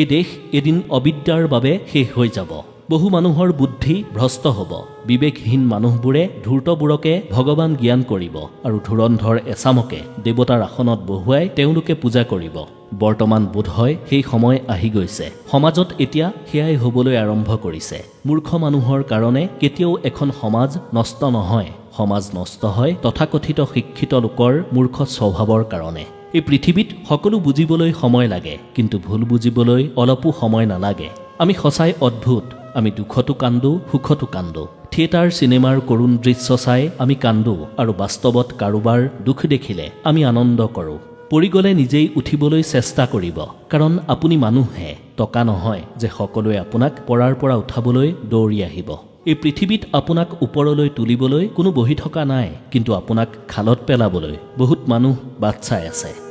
এই দেশ এদিন অবিদ্যাৰ বাবে শেষ হৈ যাব। বহু মানুহৰ বুদ্ধি ভ্ৰষ্ট হ'ব। বিবেকহীন মানুহবোৰে ধূৰ্তবোৰকে ভগৱান জ্ঞান কৰিব আৰু ধুৰন্ধৰ এচামকে দেৱতাৰ আসনত বহুৱাই তেওঁলোকে পূজা কৰিব। বৰ্তমান বোধহয় সেই সময় আহি গৈছে। সমাজত এতিয়া সেয়াই হ'বলৈ আৰম্ভ কৰিছে। মূৰ্খ মানুহৰ কাৰণে কেতিয়াও এখন সমাজ নষ্ট নহয়। সমাজ নষ্ট হয় তথাকথিত শিক্ষিত লোকৰ মূৰ্খ স্বভাৱৰ কাৰণে। এই পৃথিৱীত সকলো বুজিবলৈ সময় লাগে, কিন্তু ভুল বুজিবলৈ অলপো সময় নালাগে। আমি সঁচাই অদ্ভুত। আমি দুখতো কান্দো, সুখতো কান্দো। থিয়েটাৰ চিনেমাৰ কৰুণ দৃশ্য চাই আমি কান্দো আৰু বাস্তৱত কাৰোবাৰ দুখ দেখিলে আমি আনন্দ কৰোঁ। পৰি গ'লে নিজেই উঠিবলৈ চেষ্টা কৰিব, কাৰণ আপুনি মানুহহে, টকা নহয় যে সকলোৱে আপোনাক পৰাৰ পৰা উঠাবলৈ দৌৰি আহিব। এই পৃথিৱীত আপোনাক ওপৰলৈ তুলিবলৈ কোনো বহি থকা নাই, কিন্তু আপোনাক খালত পেলাবলৈ বহুত মানুহ বাট চাই আছে।